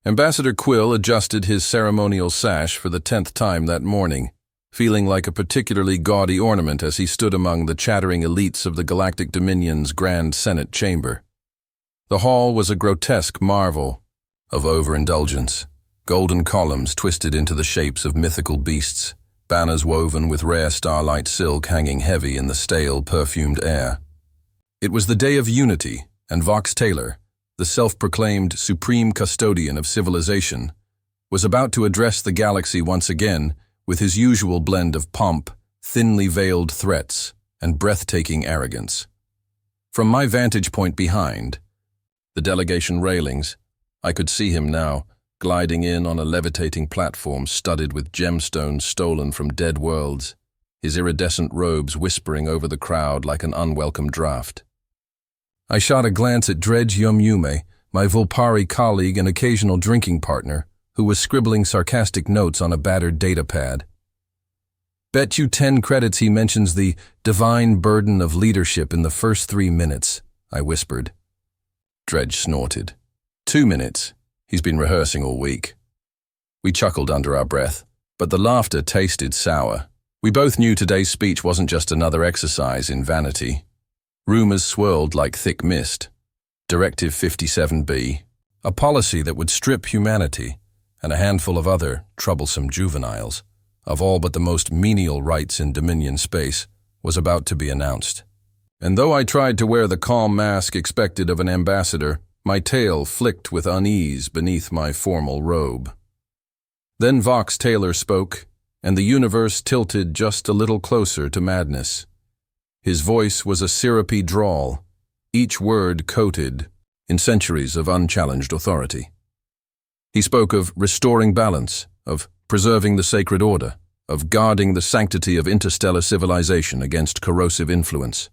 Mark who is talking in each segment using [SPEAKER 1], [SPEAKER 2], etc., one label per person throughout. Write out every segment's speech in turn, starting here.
[SPEAKER 1] Ambassador Quill adjusted his ceremonial sash for the 10th time that morning, feeling like a particularly gaudy ornament as he stood among the chattering elites of the Galactic Dominion's Grand Senate chamber. The hall was a grotesque marvel of overindulgence. Golden columns twisted into the shapes of mythical beasts, banners woven with rare starlight silk hanging heavy in the stale, perfumed air. It was the day of unity, and Vox Taylor, the self-proclaimed supreme custodian of civilization, was about to address the galaxy once again with his usual blend of pomp, thinly veiled threats, and breathtaking arrogance. From my vantage point behind the delegation railings, I could see him now, gliding in on a levitating platform studded with gemstones stolen from dead worlds, his iridescent robes whispering over the crowd like an unwelcome draft. I shot a glance at Dredge Yumyume, my Volpari colleague and occasional drinking partner, who was scribbling sarcastic notes on a battered data pad. Bet you 10 credits he mentions the divine burden of leadership in the first 3 minutes, I whispered. Dredge snorted. 2 minutes. He's been rehearsing all week. We chuckled under our breath, but the laughter tasted sour. We both knew today's speech wasn't just another exercise in vanity. Rumors swirled like thick mist. Directive 57B, a policy that would strip humanity, and a handful of other troublesome juveniles, of all but the most menial rights in Dominion space, was about to be announced. And though I tried to wear the calm mask expected of an ambassador, my tail flicked with unease beneath my formal robe. Then Vox Taylor spoke, and the universe tilted just a little closer to madness. His voice was a syrupy drawl, each word coated in centuries of unchallenged authority. He spoke of restoring balance, of preserving the sacred order, of guarding the sanctity of interstellar civilization against corrosive influence.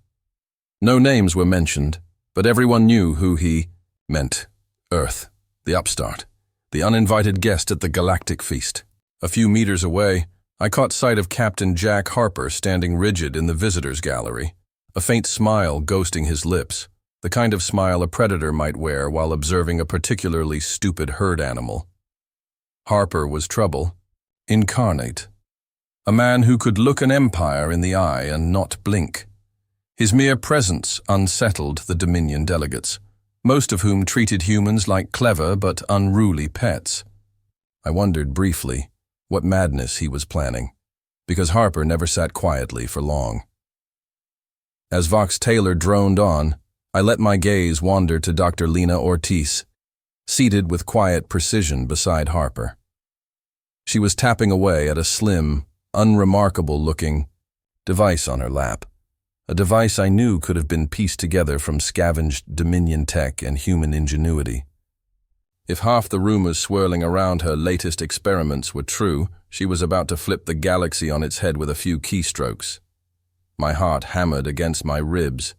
[SPEAKER 1] No names were mentioned, but everyone knew who he meant. Earth, the upstart, the uninvited guest at the Galactic feast. A few meters away, I caught sight of Captain Jack Harper standing rigid in the visitors' gallery, a faint smile ghosting his lips, the kind of smile a predator might wear while observing a particularly stupid herd animal. Harper was trouble, incarnate. A man who could look an empire in the eye and not blink. His mere presence unsettled the Dominion delegates, most of whom treated humans like clever but unruly pets. I wondered briefly what madness he was planning, because Harper never sat quietly for long. As Vox Taylor droned on, I let my gaze wander to Dr. Lena Ortiz, seated with quiet precision beside Harper. She was tapping away at a slim, unremarkable-looking device on her lap, a device I knew could have been pieced together from scavenged Dominion tech and human ingenuity. If half the rumors swirling around her latest experiments were true, she was about to flip the galaxy on its head with a few keystrokes. My heart hammered against my ribs.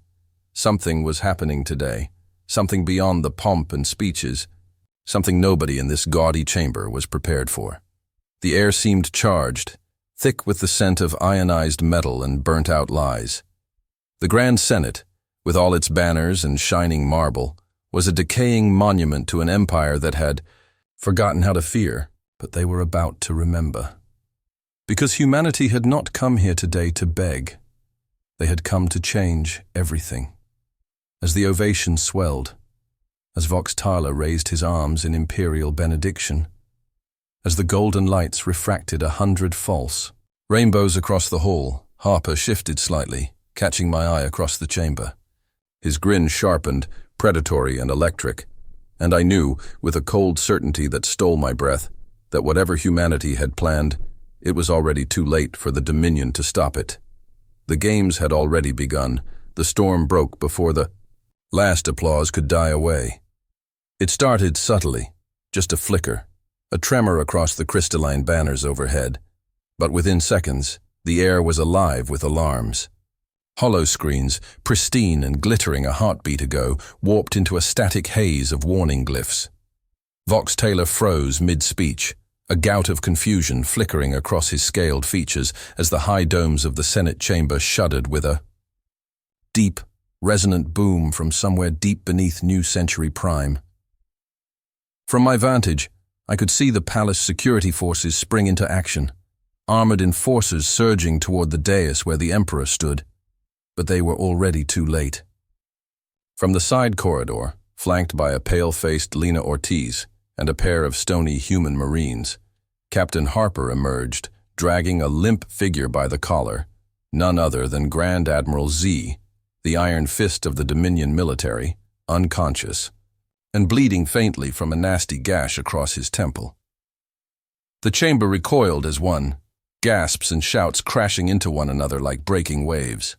[SPEAKER 1] Something was happening today, something beyond the pomp and speeches, something nobody in this gaudy chamber was prepared for. The air seemed charged, thick with the scent of ionized metal and burnt-out lies. The Grand Senate, with all its banners and shining marble, was a decaying monument to an empire that had forgotten how to fear, but they were about to remember. Because humanity had not come here today to beg. They had come to change everything. As the ovation swelled, as Vox Taylor raised his arms in imperial benediction, as the golden lights refracted 100 false rainbows across the hall, Harper shifted slightly, catching my eye across the chamber. His grin sharpened, predatory and electric, and I knew, with a cold certainty that stole my breath, that whatever humanity had planned, it was already too late for the Dominion to stop it. The games had already begun. The storm broke before the last applause could die away. It started subtly, just a flicker, a tremor across the crystalline banners overhead, but within seconds, the air was alive with alarms. Holoscreens, pristine and glittering a heartbeat ago, warped into a static haze of warning glyphs. Vox Taylor froze mid-speech, a gout of confusion flickering across his scaled features as the high domes of the Senate chamber shuddered with a deep, resonant boom from somewhere deep beneath New Century Prime. From my vantage, I could see the palace security forces spring into action, armored enforcers surging toward the dais where the Emperor stood, but they were already too late. From the side corridor, flanked by a pale-faced Lena Ortiz and a pair of stony human marines, Captain Harper emerged, dragging a limp figure by the collar, none other than Grand Admiral Z, the iron fist of the Dominion military, unconscious, and bleeding faintly from a nasty gash across his temple. The chamber recoiled as one, gasps and shouts crashing into one another like breaking waves.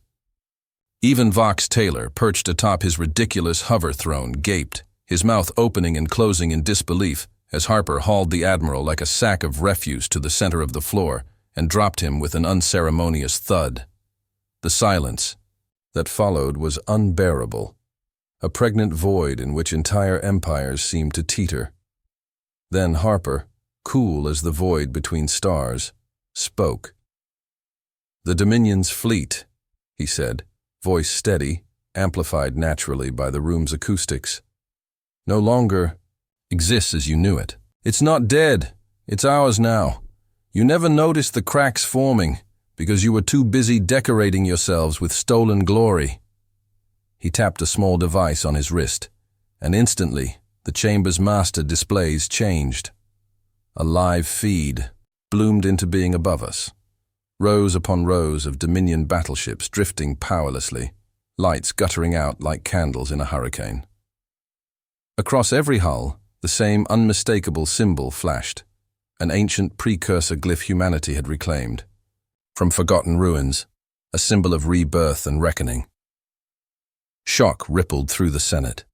[SPEAKER 1] Even Vox Taylor, perched atop his ridiculous hover throne, gaped, his mouth opening and closing in disbelief as Harper hauled the Admiral like a sack of refuse to the center of the floor and dropped him with an unceremonious thud. The silence that followed was unbearable, a pregnant void in which entire empires seemed to teeter. Then Harper, cool as the void between stars, spoke. "The Dominion's fleet," he said, voice steady, amplified naturally by the room's acoustics, "no longer exists as you knew it. It's not dead. It's ours now. You never noticed the cracks forming because you were too busy decorating yourselves with stolen glory." He tapped a small device on his wrist, and instantly the chamber's master displays changed. A live feed bloomed into being above us. Rows upon rows of Dominion battleships drifting powerlessly, lights guttering out like candles in a hurricane. Across every hull, the same unmistakable symbol flashed, an ancient precursor glyph humanity had reclaimed. From forgotten ruins, a symbol of rebirth and reckoning. Shock rippled through the Senate.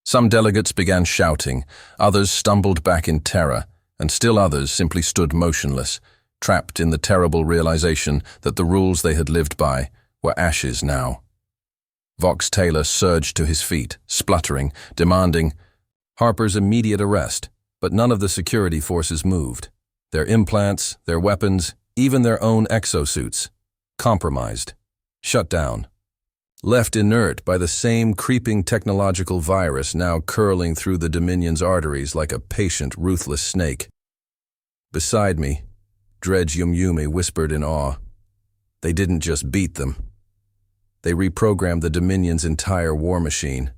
[SPEAKER 1] Some delegates began shouting, others stumbled back in terror, and still others simply stood motionless, trapped in the terrible realization that the rules they had lived by were ashes now. Vox Taylor surged to his feet, spluttering, demanding Harper's immediate arrest, but none of the security forces moved. Their implants, their weapons, even their own exosuits, compromised, shut down, left inert by the same creeping technological virus now curling through the Dominion's arteries like a patient, ruthless snake. Beside me, Dredge Yumyumi whispered in awe, "They didn't just beat them. They reprogrammed the Dominion's entire war machine."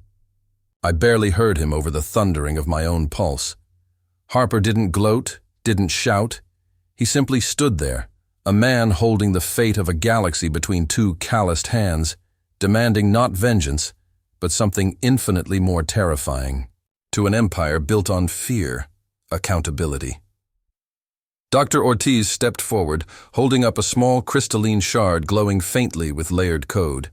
[SPEAKER 1] I barely heard him over the thundering of my own pulse. Harper didn't gloat, didn't shout. He simply stood there, a man holding the fate of a galaxy between two calloused hands, demanding not vengeance, but something infinitely more terrifying. To an empire built on fear, accountability. Dr. Ortiz stepped forward, holding up a small crystalline shard glowing faintly with layered code.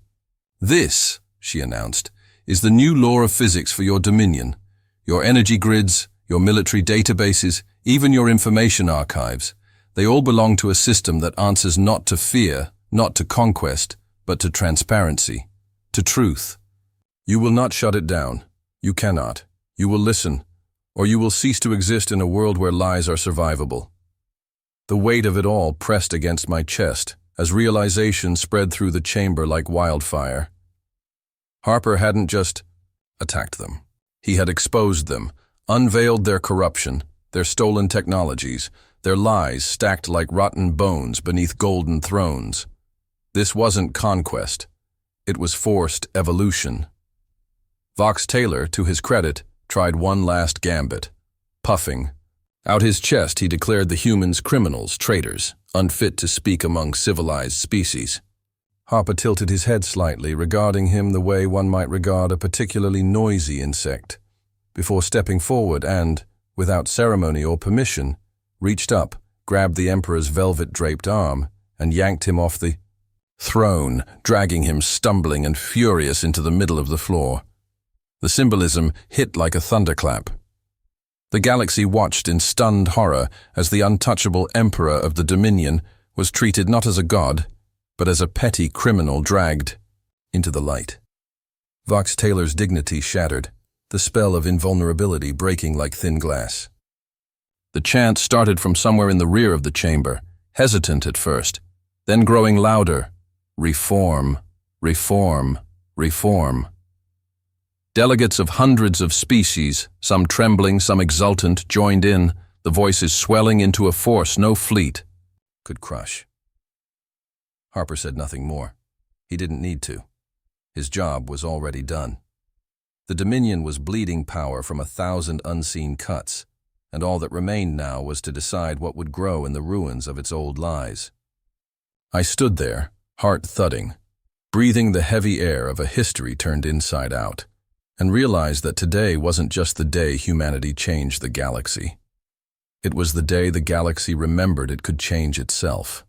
[SPEAKER 1] "This," she announced, "is the new law of physics for your Dominion. Your energy grids, your military databases, even your information archives. They all belong to a system that answers not to fear, not to conquest, but to transparency, to truth. You will not shut it down. You cannot. You will listen, or you will cease to exist in a world where lies are survivable." The weight of it all pressed against my chest as realization spread through the chamber like wildfire. Harper hadn't just attacked them. He had exposed them, unveiled their corruption, their stolen technologies, their lies stacked like rotten bones beneath golden thrones. This wasn't conquest. It was forced evolution. Vox Taylor, to his credit, tried one last gambit. Puffing. Out his chest he declared the humans criminals, traitors, unfit to speak among civilized species. Harper tilted his head slightly, regarding him the way one might regard a particularly noisy insect, before stepping forward and, without ceremony or permission, reached up, grabbed the Emperor's velvet-draped arm, and yanked him off the throne, dragging him stumbling and furious into the middle of the floor. The symbolism hit like a thunderclap. The galaxy watched in stunned horror as the untouchable Emperor of the Dominion was treated not as a god, but as a petty criminal dragged into the light. Vox Taylor's dignity shattered, the spell of invulnerability breaking like thin glass. The chant started from somewhere in the rear of the chamber, hesitant at first, then growing louder. Reform, reform, reform. Delegates of hundreds of species, some trembling, some exultant, joined in, the voices swelling into a force no fleet could crush. Harper said nothing more. He didn't need to. His job was already done. The Dominion was bleeding power from 1,000 unseen cuts, and all that remained now was to decide what would grow in the ruins of its old lies. I stood there, heart thudding, breathing the heavy air of a history turned inside out, and realized that today wasn't just the day humanity changed the galaxy. It was the day the galaxy remembered it could change itself.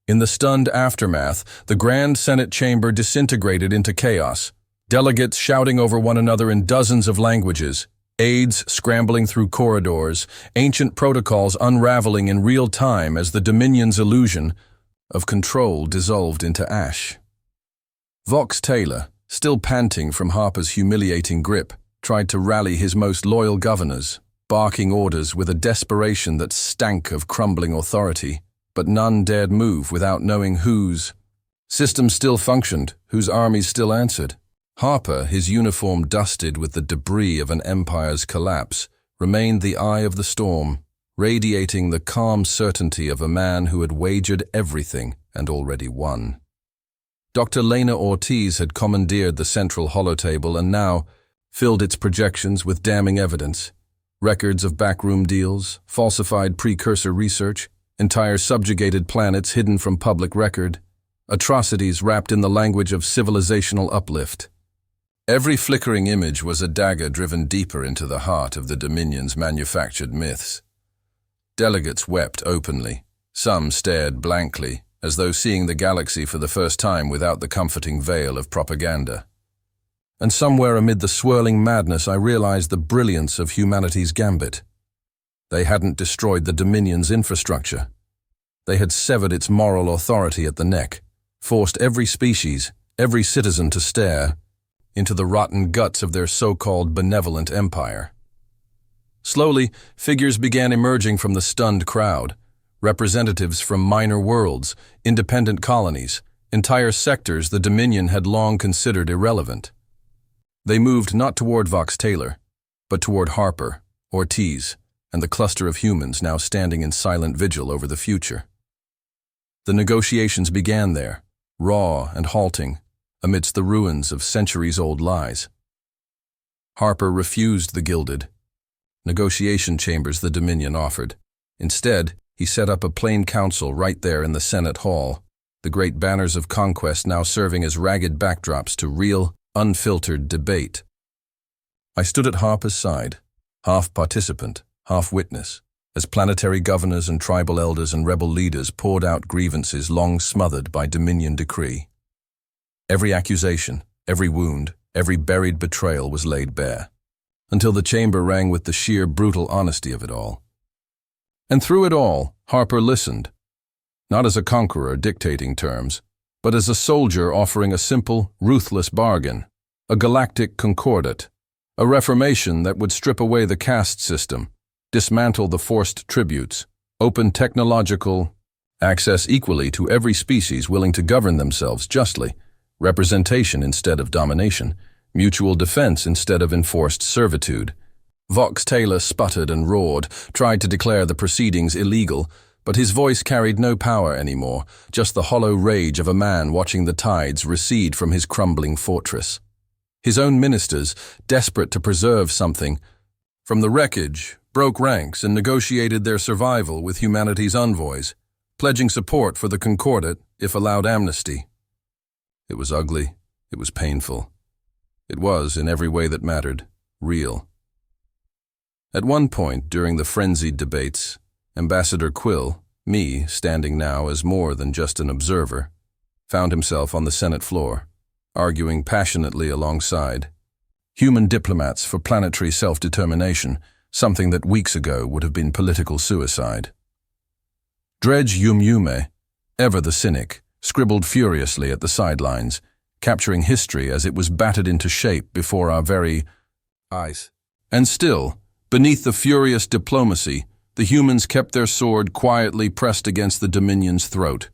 [SPEAKER 1] In the stunned aftermath, the Grand Senate chamber disintegrated into chaos, delegates shouting over one another in dozens of languages, aides scrambling through corridors, ancient protocols unraveling in real time as the Dominion's illusion of control dissolved into ash. Vox Taylor, still panting from Harper's humiliating grip, tried to rally his most loyal governors, barking orders with a desperation that stank of crumbling authority, but none dared move without knowing whose systems still functioned, whose armies still answered. Harper, his uniform dusted with the debris of an empire's collapse, remained the eye of the storm, radiating the calm certainty of a man who had wagered everything and already won. Dr. Lena Ortiz had commandeered the central holotable and now filled its projections with damning evidence. Records of backroom deals, falsified precursor research, entire subjugated planets hidden from public record, atrocities wrapped in the language of civilizational uplift. Every flickering image was a dagger driven deeper into the heart of the Dominion's manufactured myths. Delegates wept openly. Some stared blankly, as though seeing the galaxy for the first time without the comforting veil of propaganda. And somewhere amid the swirling madness I realized the brilliance of humanity's gambit. They hadn't destroyed the Dominion's infrastructure. They had severed its moral authority at the neck, forced every species, every citizen to stare into the rotten guts of their so-called benevolent empire. Slowly, figures began emerging from the stunned crowd, representatives from minor worlds, independent colonies, entire sectors the Dominion had long considered irrelevant. They moved not toward Vox Taylor, but toward Harper, Ortiz, and the cluster of humans now standing in silent vigil over the future. The negotiations began there, raw and halting, amidst the ruins of centuries-old lies. Harper refused the gilded negotiation chambers the Dominion offered. Instead, he set up a plain council right there in the Senate Hall, the great banners of conquest now serving as ragged backdrops to real, unfiltered debate. I stood at Harper's side, half participant, half witness, as planetary governors and tribal elders and rebel leaders poured out grievances long smothered by Dominion decree. Every accusation, every wound, every buried betrayal was laid bare, until the chamber rang with the sheer brutal honesty of it all. And through it all, Harper listened, not as a conqueror dictating terms, but as a soldier offering a simple, ruthless bargain, a galactic concordat, a reformation that would strip away the caste system, dismantle the forced tributes, open technological access equally to every species willing to govern themselves justly, representation instead of domination, mutual defense instead of enforced servitude. Vox Taylor sputtered and roared, tried to declare the proceedings illegal, but his voice carried no power anymore, just the hollow rage of a man watching the tides recede from his crumbling fortress. His own ministers, desperate to preserve something from the wreckage, broke ranks and negotiated their survival with humanity's envoys, pledging support for the concordat if allowed amnesty. It was ugly, it was painful. It was, in every way that mattered, real. At one point during the frenzied debates, Ambassador Quill, me standing now as more than just an observer, found himself on the Senate floor, arguing passionately alongside human diplomats for planetary self-determination, something that weeks ago would have been political suicide. Dredge Yumyume, ever the cynic, scribbled furiously at the sidelines, capturing history as it was battered into shape before our very eyes. And still, beneath the furious diplomacy, the humans kept their sword quietly pressed against the Dominion's throat,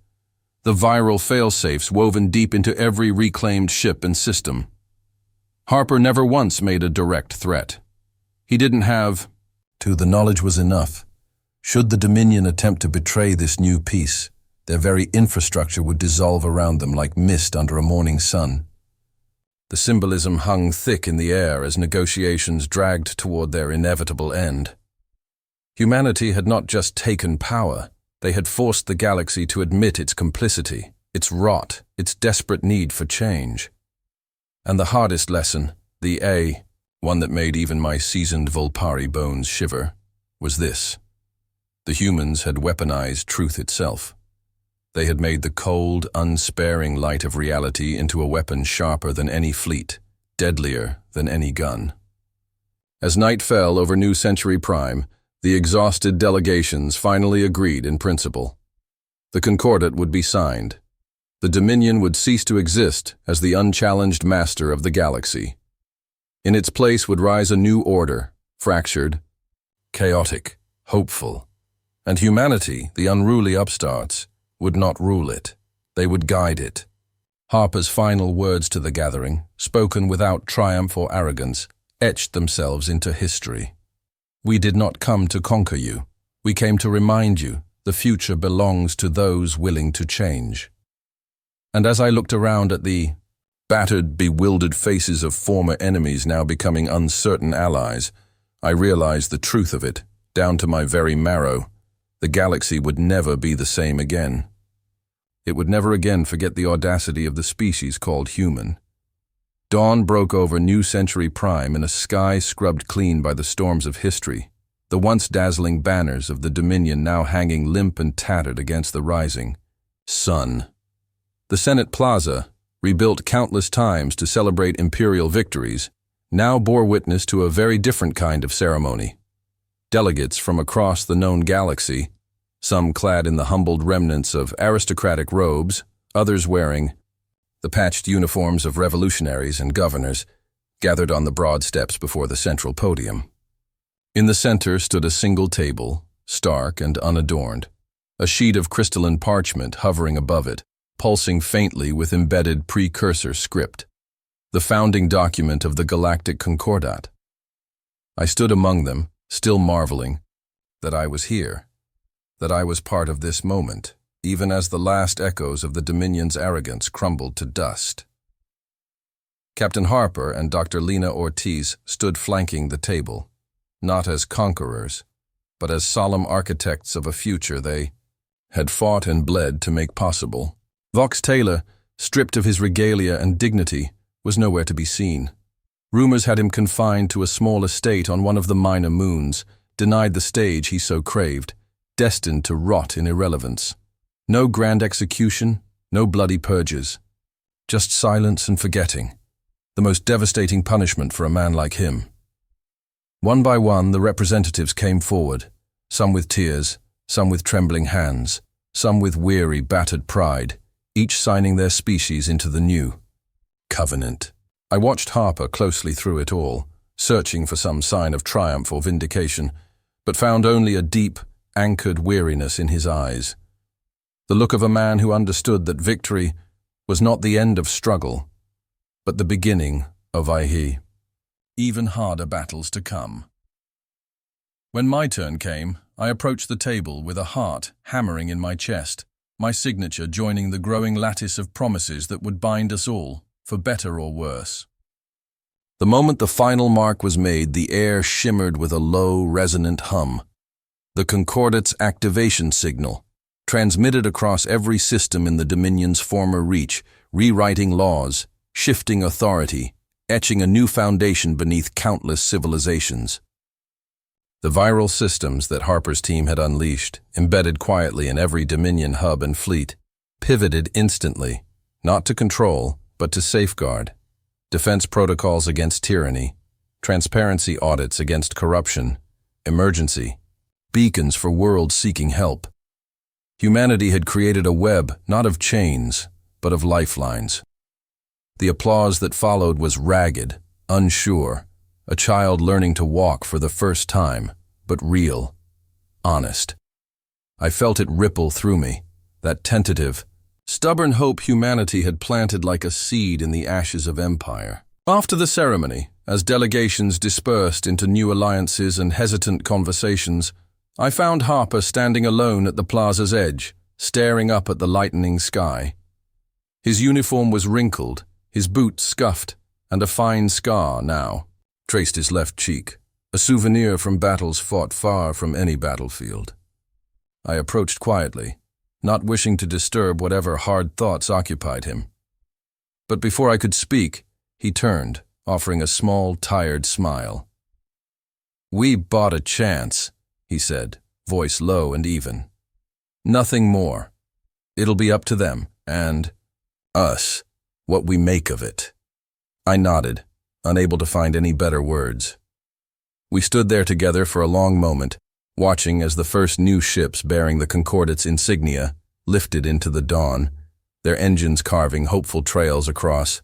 [SPEAKER 1] the viral fail-safes woven deep into every reclaimed ship and system. Harper never once made a direct threat. He didn't have 2. The knowledge was enough. Should the Dominion attempt to betray this new peace, their very infrastructure would dissolve around them like mist under a morning sun. The symbolism hung thick in the air as negotiations dragged toward their inevitable end. Humanity had not just taken power, they had forced the galaxy to admit its complicity, its rot, its desperate need for change. And the hardest lesson, one that made even my seasoned Volpari bones shiver, was this. The humans had weaponized truth itself. They had made the cold, unsparing light of reality into a weapon sharper than any fleet, deadlier than any gun. As night fell over New Century Prime, the exhausted delegations finally agreed in principle. The Concordat would be signed. The Dominion would cease to exist as the unchallenged master of the galaxy. In its place would rise a new order, fractured, chaotic, hopeful. And humanity, the unruly upstarts, would not rule it. They would guide it. Harper's final words to the gathering, spoken without triumph or arrogance, etched themselves into history. We did not come to conquer you. We came to remind you the future belongs to those willing to change. And as I looked around at the battered, bewildered faces of former enemies now becoming uncertain allies, I realized the truth of it, down to my very marrow. The galaxy would never be the same again. It would never again forget the audacity of the species called human. Dawn broke over New Century Prime in a sky scrubbed clean by the storms of history, the once dazzling banners of the Dominion now hanging limp and tattered against the rising sun. The Senate Plaza, rebuilt countless times to celebrate imperial victories, now bore witness to a very different kind of ceremony. Delegates from across the known galaxy, some clad in the humbled remnants of aristocratic robes, others wearing the patched uniforms of revolutionaries and governors, gathered on the broad steps before the central podium. In the center stood a single table, stark and unadorned, a sheet of crystalline parchment hovering above it, pulsing faintly with embedded precursor script, the founding document of the Galactic Concordat. I stood among them, still marveling that I was here, that I was part of this moment, even as the last echoes of the Dominion's arrogance crumbled to dust. Captain Harper and Dr. Lena Ortiz stood flanking the table, not as conquerors, but as solemn architects of a future they had fought and bled to make possible. Vox Taylor, stripped of his regalia and dignity, was nowhere to be seen. Rumors had him confined to a small estate on one of the minor moons, denied the stage he so craved, destined to rot in irrelevance. No grand execution, no bloody purges. Just silence and forgetting, the most devastating punishment for a man like him. One by one, the representatives came forward, some with tears, some with trembling hands, some with weary, battered pride, each signing their species into the new covenant. I watched Harper closely through it all, searching for some sign of triumph or vindication, but found only a deep, anchored weariness in his eyes. The look of a man who understood that victory was not the end of struggle, but the beginning of even harder battles to come. When my turn came, I approached the table with a heart hammering in my chest, my signature joining the growing lattice of promises that would bind us all, for better or worse. The moment the final mark was made, the air shimmered with a low, resonant hum. The Concordat's activation signal, transmitted across every system in the Dominion's former reach, rewriting laws, shifting authority, etching a new foundation beneath countless civilizations. The viral systems that Harper's team had unleashed, embedded quietly in every Dominion hub and fleet, pivoted instantly, not to control, but to safeguard. Defense protocols against tyranny, transparency audits against corruption, emergency, beacons for worlds seeking help. Humanity had created a web not of chains, but of lifelines. The applause that followed was ragged, unsure, a child learning to walk for the first time, but real, honest. I felt it ripple through me, that tentative, stubborn hope humanity had planted like a seed in the ashes of empire. After the ceremony, As delegations dispersed into new alliances and hesitant conversations, I found Harper standing alone at the plaza's edge, staring up at the lightening sky. His uniform was wrinkled, his boots scuffed, and a fine scar now traced his left cheek, a souvenir from battles fought far from any battlefield. I approached quietly, not wishing to disturb whatever hard thoughts occupied him. But before I could speak, he turned, offering a small, tired smile. "We bought a chance," he said, voice low and even. "Nothing more. It'll be up to them, and us, what we make of it." I nodded, unable to find any better words. We stood there together for a long moment, watching as the first new ships bearing the Concordate's insignia lifted into the dawn, their engines carving hopeful trails across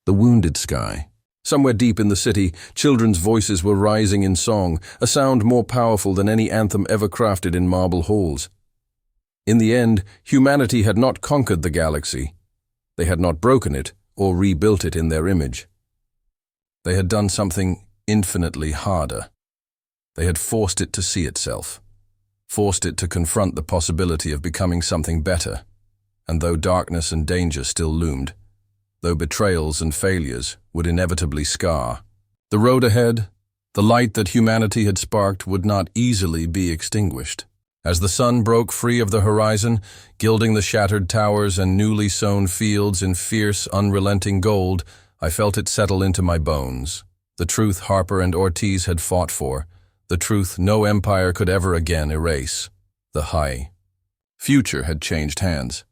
[SPEAKER 1] the wounded sky. Somewhere deep in the city, children's voices were rising in song, a sound more powerful than any anthem ever crafted in marble halls. In the end, humanity had not conquered the galaxy. They had not broken it or rebuilt it in their image. They had done something infinitely harder. They had forced it to see itself, forced it to confront the possibility of becoming something better. And though darkness and danger still loomed, though betrayals and failures would inevitably scar, the road ahead, the light that humanity had sparked, would not easily be extinguished. As the sun broke free of the horizon, gilding the shattered towers and newly sown fields in fierce, unrelenting gold, I felt it settle into my bones. The truth Harper and Ortiz had fought for, the truth no empire could ever again erase. The high future had changed hands.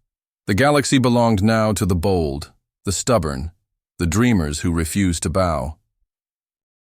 [SPEAKER 1] The galaxy belonged now to the bold, the stubborn, the dreamers who refused to bow.